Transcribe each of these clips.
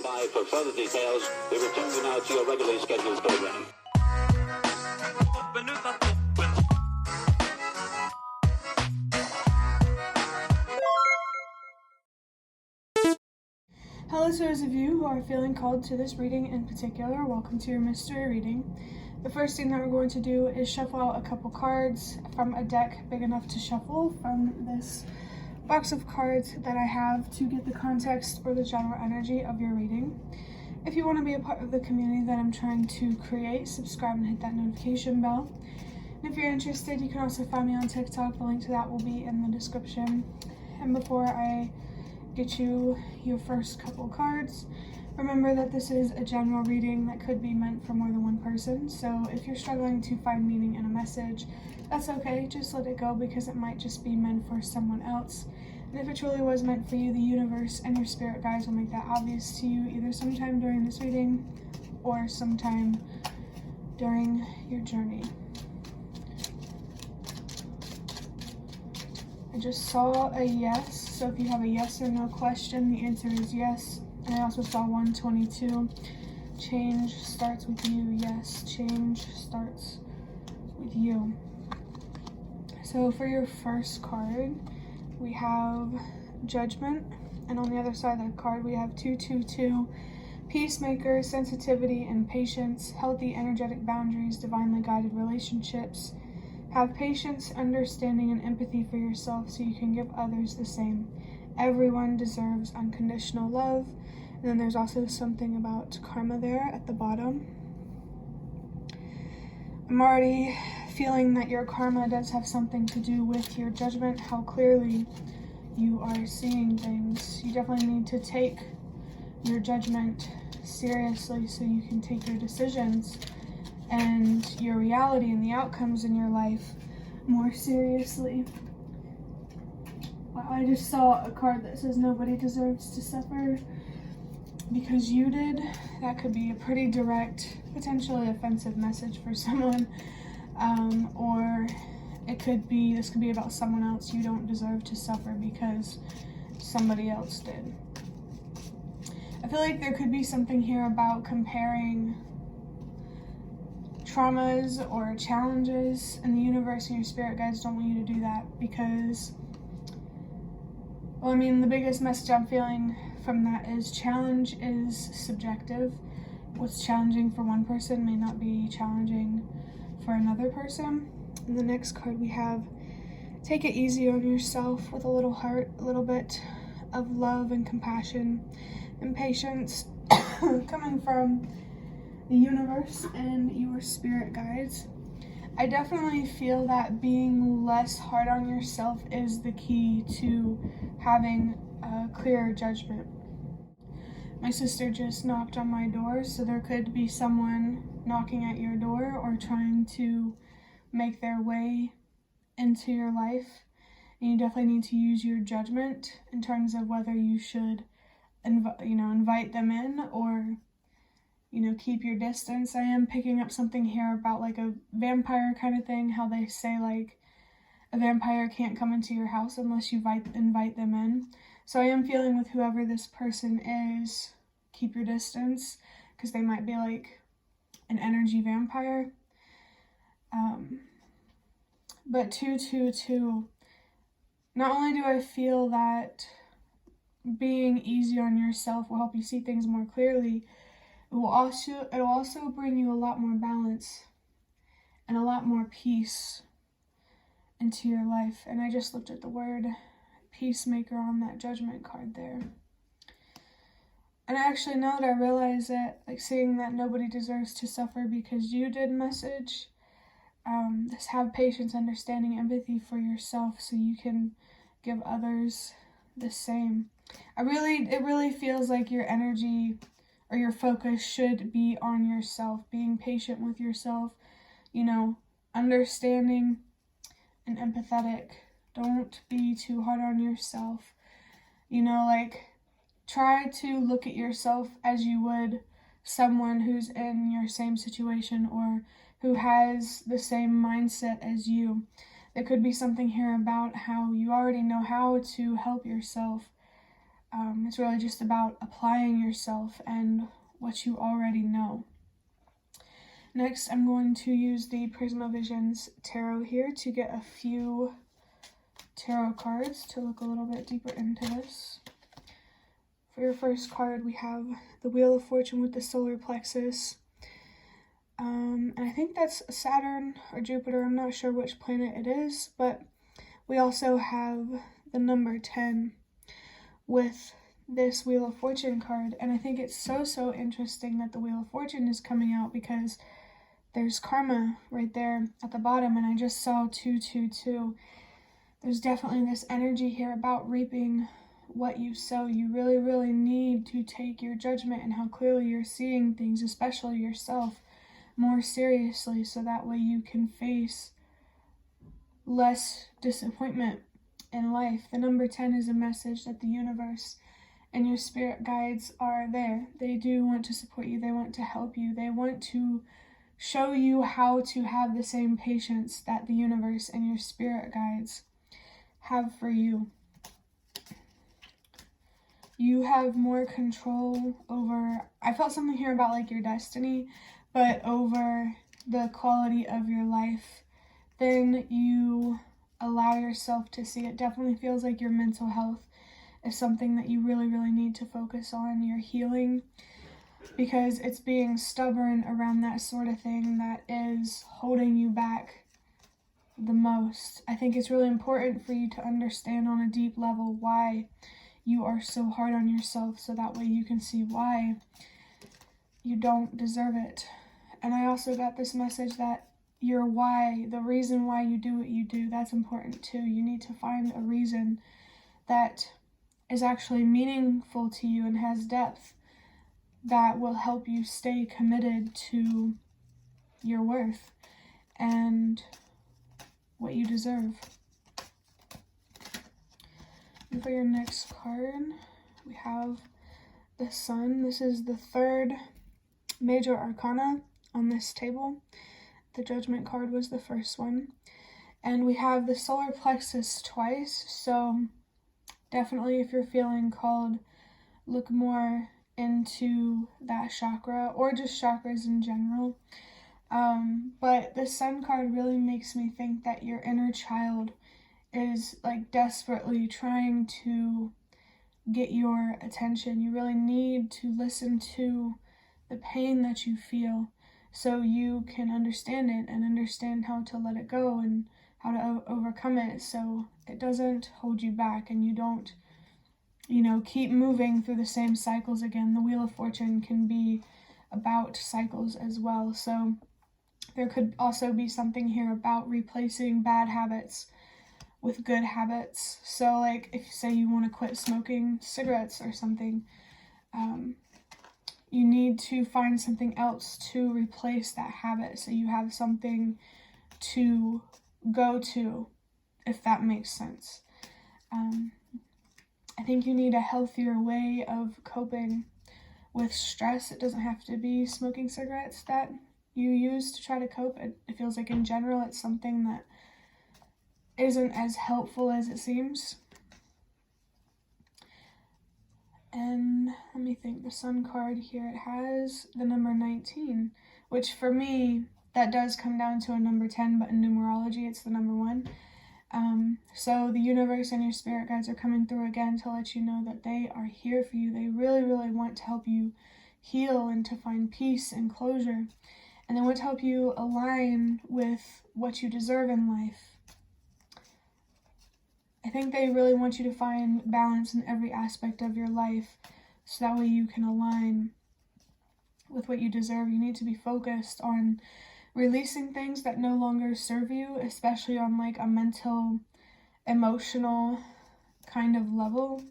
stand by for further details. We return you now to your regularly scheduled program. Hello to those of you who are feeling called to this reading in particular. Welcome to your mystery reading. The first thing that we're going to do is shuffle out a couple cards from a deck big enough to shuffle from this box of cards that I have to get the context or the general energy of your reading. If you want to be a part of the community that I'm trying to create, subscribe and hit that notification bell. And if you're interested, you can also find me on TikTok. The link to that will be in the description. And before I get you your first couple cards, remember that this is a general reading that could be meant for more than one person. So if you're struggling to find meaning in a message, that's okay. Just let it go, because it might just be meant for someone else. And if it truly was meant for you, the universe and your spirit guides will make that obvious to you either sometime during this reading or sometime during your journey. I just saw a yes, so if you have a yes or no question, the answer is yes. And I also saw 122. Change starts with you. Yes, change starts with you. So for your first card, we have Judgment, and on the other side of the card we have 222, Peacemaker, sensitivity and patience, healthy energetic boundaries, divinely guided relationships. Have patience, understanding, and empathy for yourself so you can give others the same. Everyone deserves unconditional love. And then there's also something about karma there at the bottom. I'm already feeling that your karma does have something to do with your judgment, how clearly you are seeing things. You definitely need to take your judgment seriously so you can take your decisions and your reality and the outcomes in your life more seriously. Wow, I just saw a card that says nobody deserves to suffer because you did. That could be a pretty direct, potentially offensive message for someone, or this could be about someone else. You don't deserve to suffer because somebody else did. I feel like there could be something here about comparing traumas or challenges, and the universe and your spirit guides don't want you to do that because, well, I mean, the biggest message I'm feeling from that is challenge is subjective. What's challenging for one person may not be challenging for another person. In the next card we have take it easy on yourself with a little heart, a little bit of love and compassion and patience coming from the universe and your spirit guides. I definitely feel that being less hard on yourself is the key to having a clearer judgment. My sister just knocked on my door, so there could be someone knocking at your door or trying to make their way into your life. And you definitely need to use your judgment in terms of whether you should invite them in or keep your distance. I am picking up something here about like a vampire kind of thing, how they say like a vampire can't come into your house unless you invite them in. So I am feeling with whoever this person is, keep your distance, because they might be like an energy vampire. But 222, not only do I feel that being easy on yourself will help you see things more clearly, it'll also bring you a lot more balance and a lot more peace into your life. And I just looked at the word peacemaker on that judgment card there. And actually, now that I realize that, like, seeing that nobody deserves to suffer because you did message, just have patience, understanding, empathy for yourself so you can give others the same. It really feels like your energy or your focus should be on yourself, being patient with yourself, understanding and empathetic. Don't be too hard on yourself. Try to look at yourself as you would someone who's in your same situation or who has the same mindset as you. There could be something here about how you already know how to help yourself It's really just about applying yourself and what you already know. Next, I'm going to use the Prismavisions Tarot here to get a few tarot cards to look a little bit deeper into this. For your first card, we have the Wheel of Fortune with the solar plexus. And I think that's Saturn or Jupiter. I'm not sure which planet it is, but we also have the number 10 with this Wheel of Fortune card. And I think it's so interesting that the Wheel of Fortune is coming out, because there's karma right there at the bottom, and I just saw 222. There's definitely this energy here about reaping what you sow. You really need to take your judgment and how clearly you're seeing things, especially yourself, more seriously, so that way you can face less disappointment in life. The number 10 is a message that the universe and your spirit guides are there. They do want to support you. They want to help you. They want to show you how to have the same patience that the universe and your spirit guides have for you. You have more control over, I felt something here about like your destiny, but over the quality of your life than you allow yourself to see. It definitely feels like your mental health is something that you really need to focus on, your healing, because it's being stubborn around that sort of thing that is holding you back the most. I think it's really important for you to understand on a deep level why you are so hard on yourself, so that way you can see why you don't deserve it. And I also got this message that your why, the reason why you do what you do, that's important too. You need to find a reason that is actually meaningful to you and has depth, that will help you stay committed to your worth and what you deserve. And for your next card, we have the Sun. This is the third major arcana on this table. The Judgment card was the first one. And we have the solar plexus twice, so definitely if you're feeling called, look more into that chakra, or just chakras in general. But the Sun card really makes me think that your inner child is like desperately trying to get your attention. You really need to listen to the pain that you feel so you can understand it and understand how to let it go and how to overcome it, so it doesn't hold you back and you don't, keep moving through the same cycles again. The Wheel of Fortune can be about cycles as well, so there could also be something here about replacing bad habits with good habits. So like if say you want to quit smoking cigarettes or something, you need to find something else to replace that habit, so you have something to go to, if that makes sense. I think you need a healthier way of coping with stress. It doesn't have to be smoking cigarettes that you use to try to cope. It feels like in general it's something that isn't as helpful as it seems. And let me think, the Sun card here, it has the number 19, which for me, that does come down to a number 10, but in numerology, it's the number 1. So the universe and your spirit guides are coming through again to let you know that they are here for you. They really want to help you heal and to find peace and closure. And they want to help you align with what you deserve in life. I think they really want you to find balance in every aspect of your life, so that way you can align with what you deserve. You need to be focused on releasing things that no longer serve you, especially on like a mental, emotional kind of level.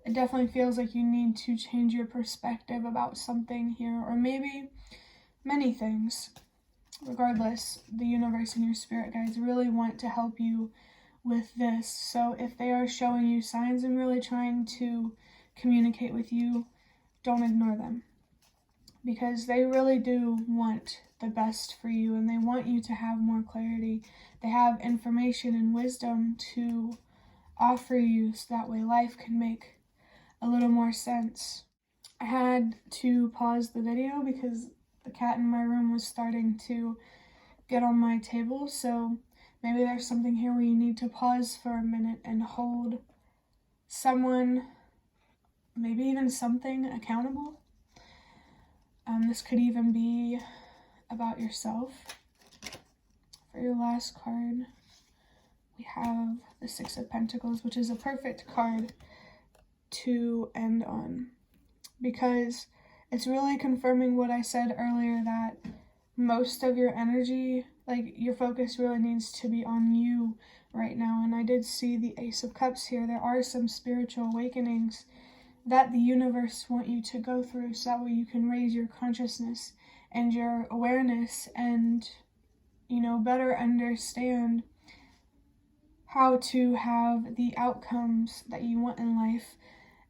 It definitely feels like you need to change your perspective about something here, or maybe many things. Regardless, the universe and your spirit guides really want to help you with this. So if they are showing you signs and really trying to communicate with you, don't ignore them, because they really do want the best for you and they want you to have more clarity. They have information and wisdom to offer you, so that way life can make a little more sense. I had to pause the video because the cat in my room was starting to get on my table, so maybe there's something here where you need to pause for a minute and hold someone, maybe even something, accountable. This could even be about yourself. For your last card, we have the Six of Pentacles, which is a perfect card to end on, because it's really confirming what I said earlier, that most of your energy, like your focus, really needs to be on you right now. And I did see the Ace of Cups here. There are some spiritual awakenings that the universe want you to go through, so that way you can raise your consciousness and your awareness and, you know, better understand how to have the outcomes that you want in life.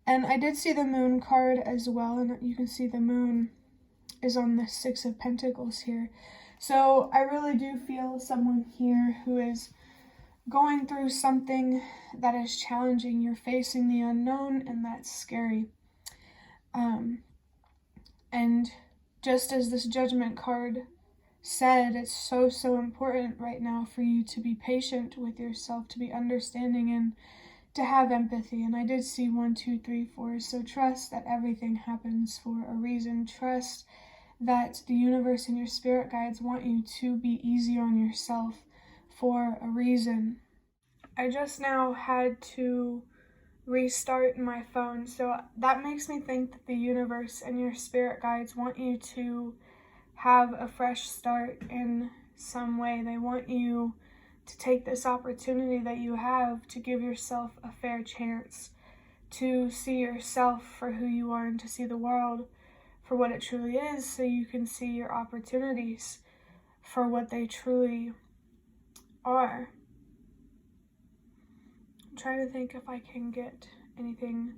And I did see the Moon card as well, and you can see the Moon is on the Six of Pentacles here. So I really do feel someone here who is going through something that is challenging. You're facing the unknown, and that's scary. And just as this Judgment card said, it's so important right now for you to be patient with yourself, to be understanding, and to have empathy. And I did see 1, 2, 3, 4. So trust that everything happens for a reason. Trust that the universe and your spirit guides want you to be easy on yourself for a reason. I just now had to restart my phone, so that makes me think that the universe and your spirit guides want you to have a fresh start in some way. They want you to take this opportunity that you have to give yourself a fair chance, to see yourself for who you are and to see the world for what it truly is, so you can see your opportunities for what they truly are. I'm trying to think if I can get anything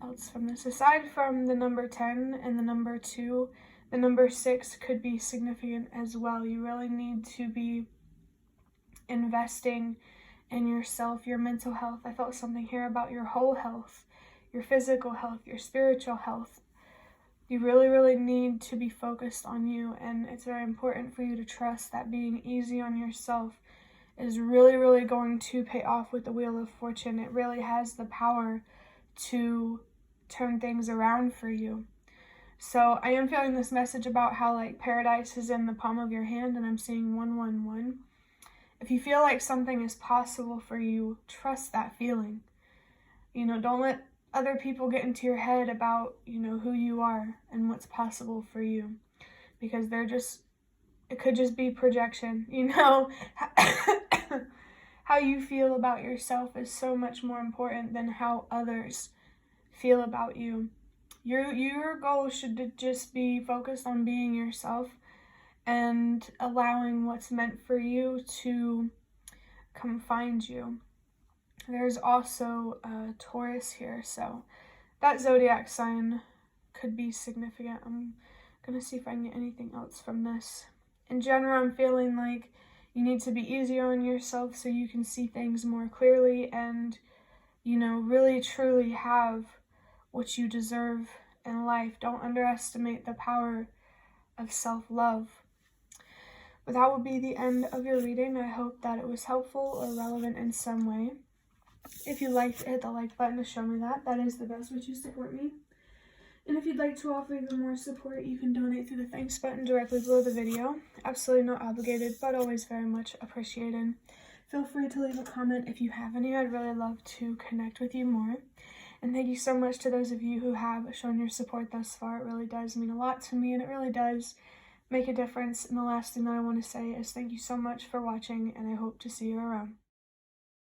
else from this. Aside from the number 10 and the number 2, the number 6 could be significant as well. You really need to be investing in yourself, your mental health. I felt something here about your whole health, your physical health, your spiritual health. You really need to be focused on you, and it's very important for you to trust that being easy on yourself is really going to pay off with the Wheel of Fortune. It really has the power to turn things around for you. So I am feeling this message about how, like, paradise is in the palm of your hand, and I'm seeing 111. If you feel like something is possible for you, trust that feeling. You know, don't let other people get into your head about, you know, who you are and what's possible for you, because it could just be projection, you know. How you feel about yourself is so much more important than how others feel about you. Your goal should just be focused on being yourself and allowing what's meant for you to come find you. There's also a Taurus here, so that zodiac sign could be significant. I'm gonna see if I can get anything else from this. In general, I'm feeling like you need to be easier on yourself so you can see things more clearly and, you know, really truly have what you deserve in life. Don't underestimate the power of self-love. But that will be the end of your reading. I hope that it was helpful or relevant in some way. If you liked it, hit the like button to show me that. That is the best way to support me. And if you'd like to offer even more support, you can donate through the thanks button directly below the video. Absolutely not obligated, but always very much appreciated. Feel free to leave a comment if you have any. I'd really love to connect with you more. And thank you so much to those of you who have shown your support thus far. It really does mean a lot to me, and it really does make a difference. And the last thing that I want to say is thank you so much for watching, and I hope to see you around.